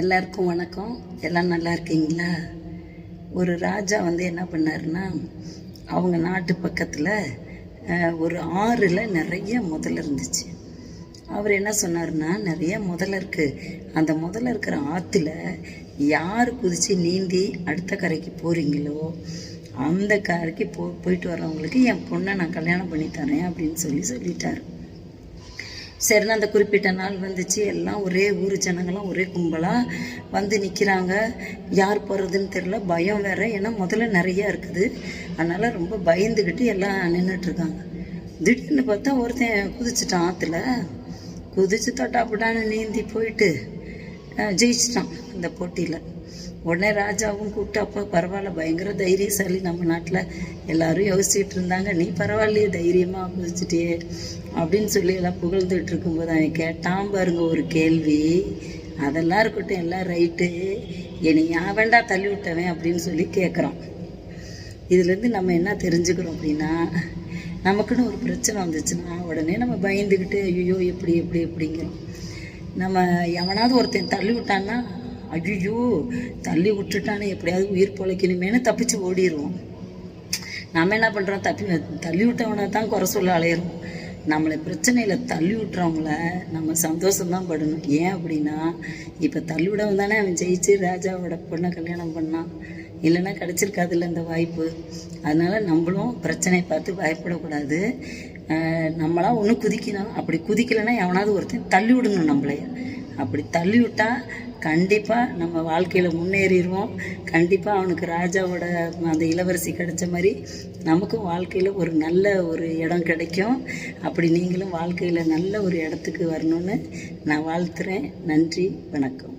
எல்லாருக்கும் வணக்கம். எல்லாம் நல்லா இருக்கீங்களா? ஒரு ராஜா என்ன பண்ணாருன்னா, அவங்க நாட்டு பக்கத்தில் ஒரு ஆறில் நிறைய முதல்ல இருந்துச்சு. அவர் என்ன சொன்னார்னா, நிறைய முதல்ல இருக்குது, அந்த முதல்ல இருக்கிற ஆற்றுல யார் குதித்து நீந்தி அடுத்த கரைக்கு போகிறீங்களோ அந்த கரைக்கு போயிட்டு வரவங்களுக்கு என் பொண்ணை நான் கல்யாணம் பண்ணி தரேன் அப்படின்னு சொல்லிட்டார். சரின்னு அந்த குறிப்பிட்ட நாள் வந்துச்சு. எல்லாம் ஒரே ஊர் ஜனங்களாம் ஒரே கும்பலாக வந்து நிற்கிறாங்க. யார் போகிறதுன்னு தெரில, பயம் வேறு. ஏன்னா முதல்ல நிறையா இருக்குது, அதனால் ரொம்ப பயந்துக்கிட்டு எல்லாம் நின்றுட்டுருக்காங்க. திடீர்னு பார்த்தா ஒருத்தன் குதிச்சிட்டான். ஆற்றுல குதிச்சு தொட்டாப்புட்டான்னு நீந்தி போயிட்டு ஜெயிச்சிட்டான் இந்த போட்டியில். உடனே ராஜாவும் கூப்பிட்டு, அப்போ பரவாயில்ல, பயங்கர தைரியசாலி, நம்ம நாட்டில் எல்லோரும் யோசிச்சுட்டு இருந்தாங்க, நீ பரவாயில்லையே தைரியமாக குதிச்சிட்டியே அப்படின்னு சொல்லி எல்லாம் புகழ்ந்துட்டு இருக்கும்போது அவன் கேட்டான் பாருங்க ஒரு கேள்வி. அதெல்லாம் இருக்கட்டும், எல்லாம் ரைட்டு, என்னை ஏன் வேண்டா தள்ளி விட்டவன் அப்படின்னு சொல்லி கேட்குறான். இதுலேருந்து நம்ம என்ன தெரிஞ்சுக்கிறோம் அப்படின்னா, நமக்குன்னு ஒரு பிரச்சனை வந்துச்சுன்னா உடனே நம்ம பயந்துக்கிட்டு ஐயோ எப்படி எப்படிங்கிறோம். நம்ம எவனாவது ஒருத்தன் தள்ளி விட்டான்னா, ஐயோ தள்ளி விட்டுட்டானே, எப்படியாவது உயிர் பொழைக்கணுமேனு தப்பிச்சு ஓடிடுவோம். நம்ம என்ன பண்ணுறோம், தள்ளி விட்டவனை தான் குறை சொல்ல அலையிறோம். நம்மளை பிரச்சனையில் தள்ளி விட்டுறவங்கள நம்ம சந்தோஷம்தான் படணும். ஏன் அப்படின்னா, இப்போ தள்ளி விடவன் தானே அவன் ஜெயிச்சு ராஜாவோட பொண்ணை கல்யாணம் பண்ணான், இல்லைன்னா கிடச்சிருக்காதுல்ல இந்த வாய்ப்பு. அதனால் நம்மளும் பிரச்சனையை பார்த்து பயப்படக்கூடாது. நம்மளாம் ஒன்று குதிக்கணும். அப்படி குதிக்கலைன்னா எவனாவது ஒருத்தன் தள்ளி விடணும் நம்மளைய. அப்படி தள்ளி விட்டால் கண்டிப்பாக நம்ம வாழ்க்கையில் முன்னேறிடுவோம். கண்டிப்பாக அவனுக்கு ராஜாவோட அந்த இளவரசி கிடைச்ச மாதிரி நமக்கும் வாழ்க்கையில் ஒரு நல்ல ஒரு இடம் கிடைக்கும். அப்படி நீங்களும் வாழ்க்கையில் நல்ல ஒரு இடத்துக்கு வரணும்னு நான் வாழ்த்துறேன். நன்றி, வணக்கம்.